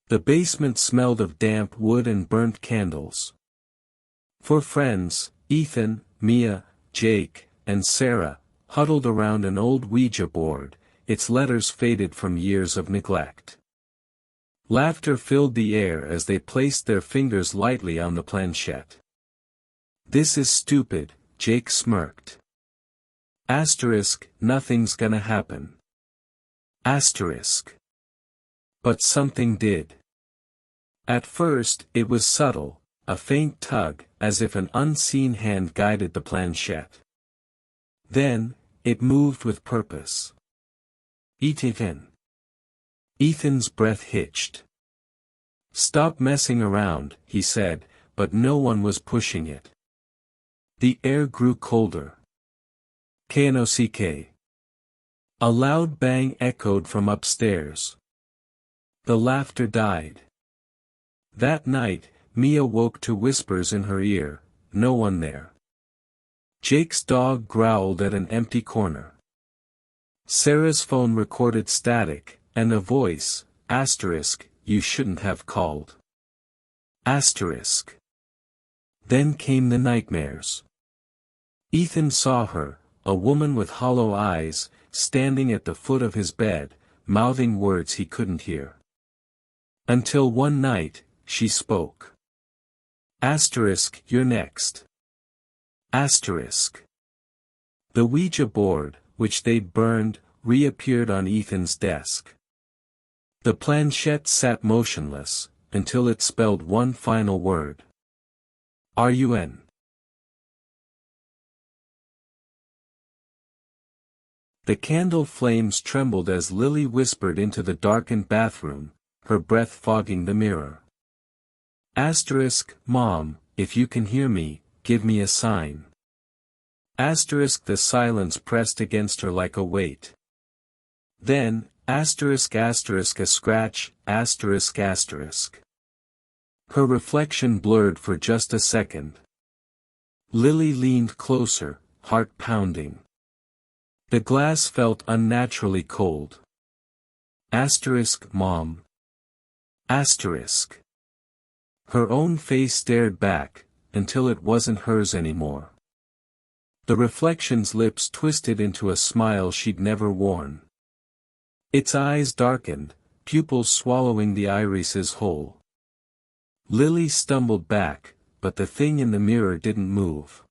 The basement smelled of damp wood and burnt candles. 4 friends, Ethan, Mia, Jake, and Sarah, huddled around an old Ouija board, its letters faded from years of neglect. Laughter filled the air as they placed their fingers lightly on the planchette. "This is stupid," Jake smirked. Nothing's gonna happen. But something did. At first, it was subtle, a faint tug, as if an unseen hand guided the planchette. Then, it moved with purpose. Ethan. Ethan's breath hitched. "Stop messing around," he said, but no one was pushing it. The air grew colder. Knock. A loud bang echoed from upstairs. The laughter died. That night, Mia woke to whispers in her ear, no one there. Jake's dog growled at an empty corner. Sarah's phone recorded static, and a voice, "You shouldn't have called." Then came the nightmares. Ethan saw her, a woman with hollow eyes, standing at the foot of his bed, mouthing words he couldn't hear. Until one night, she spoke. "You're next." The Ouija board, which they'd burned, reappeared on Ethan's desk. The planchette sat motionless, until it spelled one final word. "RUN." The candle flames trembled as Lily whispered into the darkened bathroom, her breath fogging the mirror. "Mom, if you can hear me, give me a sign." The silence pressed against her like a weight. Then, a scratch, Her reflection blurred for just a second. Lily leaned closer, heart pounding. The glass felt unnaturally cold. "Mom." Her own face stared back, until it wasn't hers anymore. The reflection's lips twisted into a smile she'd never worn. Its eyes darkened, pupils swallowing the irises whole. Lily stumbled back, but the thing in the mirror didn't move.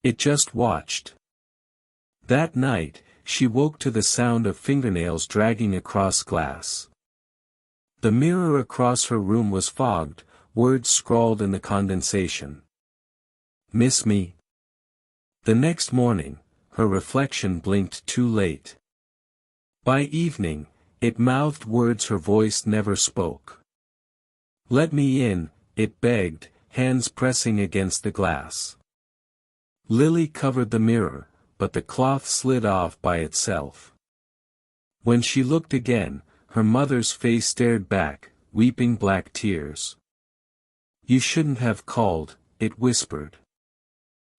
It just watched. That night, she woke to the sound of fingernails dragging across glass. The mirror across her room was fogged, words scrawled in the condensation. "Miss me?" The next morning, her reflection blinked too late. By evening, it mouthed words her voice never spoke. "Let me in," it begged, hands pressing against the glass. Lily covered the mirror, but the cloth slid off by itself. When she looked again, her mother's face stared back, weeping black tears. "You shouldn't have called," it whispered.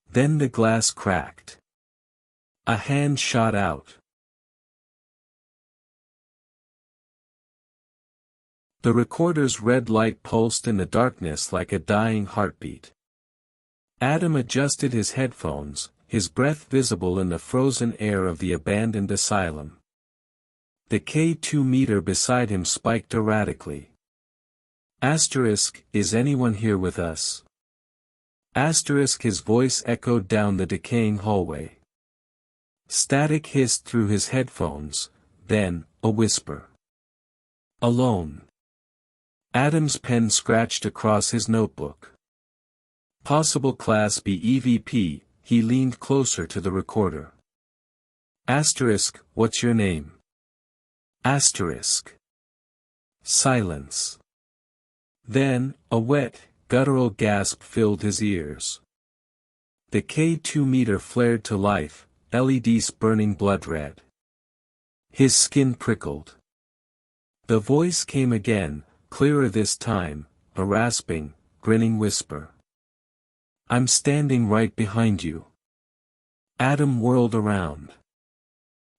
Then the glass cracked. A hand shot out. The recorder's red light pulsed in the darkness like a dying heartbeat. Adam adjusted his headphones, his breath visible in the frozen air of the abandoned asylum. The K2 meter beside him spiked erratically. "Is anyone here with us?" His voice echoed down the decaying hallway. Static hissed through his headphones, then, a whisper. "Alone." Adam's pen scratched across his notebook. "Possible Class B EVP," he leaned closer to the recorder. "What's your name?" Silence. Then, a wet, guttural gasp filled his ears. The K2 meter flared to life, LEDs burning blood red. His skin prickled. The voice came again, clearer this time, a rasping, grinning whisper. "I'm standing right behind you." Adam whirled around.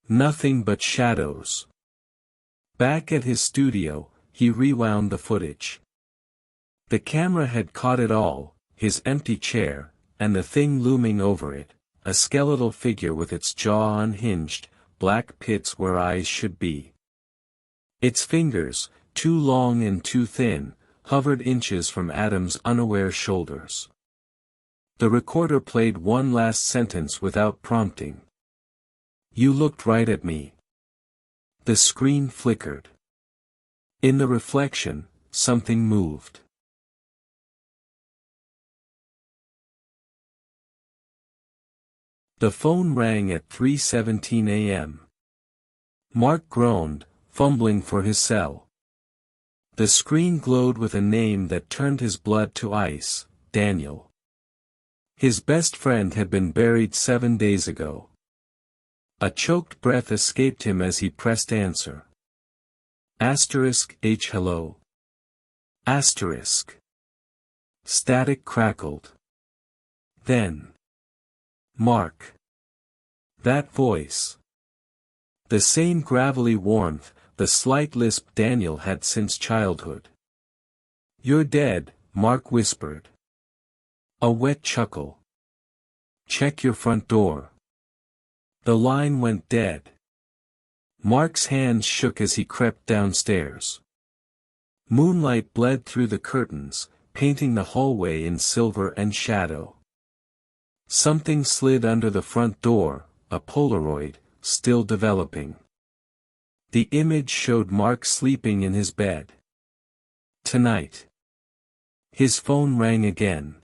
Nothing but shadows. Back at his studio, he rewound the footage. The camera had caught it all, his empty chair, and the thing looming over it, a skeletal figure with its jaw unhinged, black pits where eyes should be. Its fingers, too long and too thin, hovered inches from Adam's unaware shoulders. The recorder played one last sentence without prompting. "You looked right at me." The screen flickered. In the reflection, something moved. The phone rang at 3:17 a.m. Mark groaned, fumbling for his cell. The screen glowed with a name that turned his blood to ice: Daniel. His best friend had been buried 7 days ago. A choked breath escaped him as he pressed answer. H hello. Asterisk. Static crackled. Then. Mark. That voice. The same gravelly warmth, the slight lisp Daniel had since childhood. "You're dead," Mark whispered. A wet chuckle. "Check your front door." The line went dead. Mark's hands shook as he crept downstairs. Moonlight bled through the curtains, painting the hallway in silver and shadow. Something slid under the front door, a Polaroid, still developing. The image showed Mark sleeping in his bed. Tonight. His phone rang again.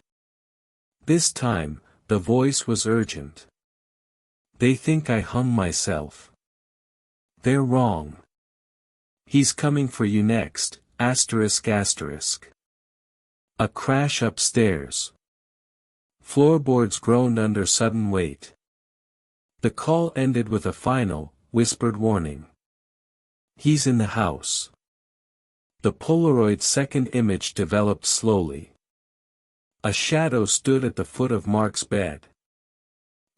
This time, the voice was urgent. "They think I hung myself. They're wrong. He's coming for you next, asterisk. A crash upstairs. Floorboards groaned under sudden weight. The call ended with a final, whispered warning. "He's in the house." The Polaroid's second image developed slowly. A shadow stood at the foot of Mark's bed.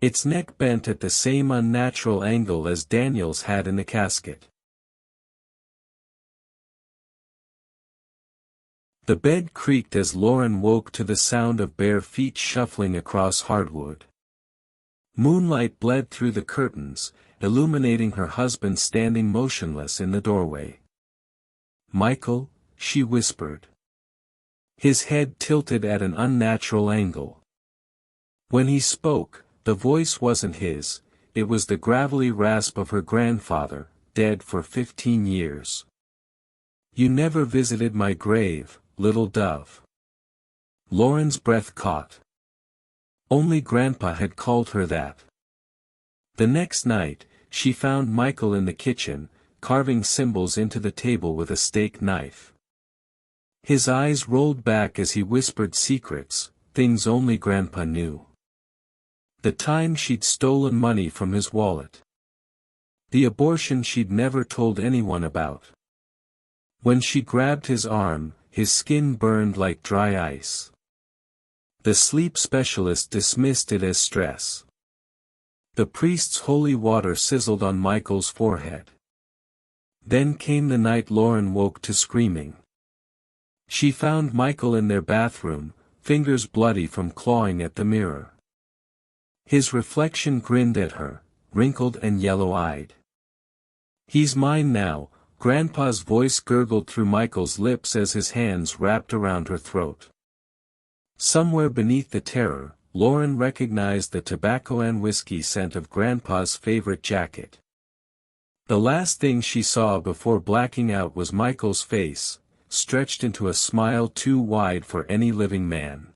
Its neck bent at the same unnatural angle as Daniel's had in the casket. The bed creaked as Lauren woke to the sound of bare feet shuffling across hardwood. Moonlight bled through the curtains, illuminating her husband standing motionless in the doorway. "Michael," she whispered. His head tilted at an unnatural angle. When he spoke, the voice wasn't his, it was the gravelly rasp of her grandfather, dead for 15 years. "You never visited my grave, little dove." Lauren's breath caught. Only Grandpa had called her that. The next night, she found Michael in the kitchen, carving symbols into the table with a steak knife. His eyes rolled back as he whispered secrets, things only Grandpa knew. The time she'd stolen money from his wallet. The abortion she'd never told anyone about. When she grabbed his arm, his skin burned like dry ice. The sleep specialist dismissed it as stress. The priest's holy water sizzled on Michael's forehead. Then came the night Lauren woke to screaming. She found Michael in their bathroom, fingers bloody from clawing at the mirror. His reflection grinned at her, wrinkled and yellow-eyed. "He's mine now," Grandpa's voice gurgled through Michael's lips as his hands wrapped around her throat. Somewhere beneath the terror, Lauren recognized the tobacco and whiskey scent of Grandpa's favorite jacket. The last thing she saw before blacking out was Michael's face, stretched into a smile too wide for any living man.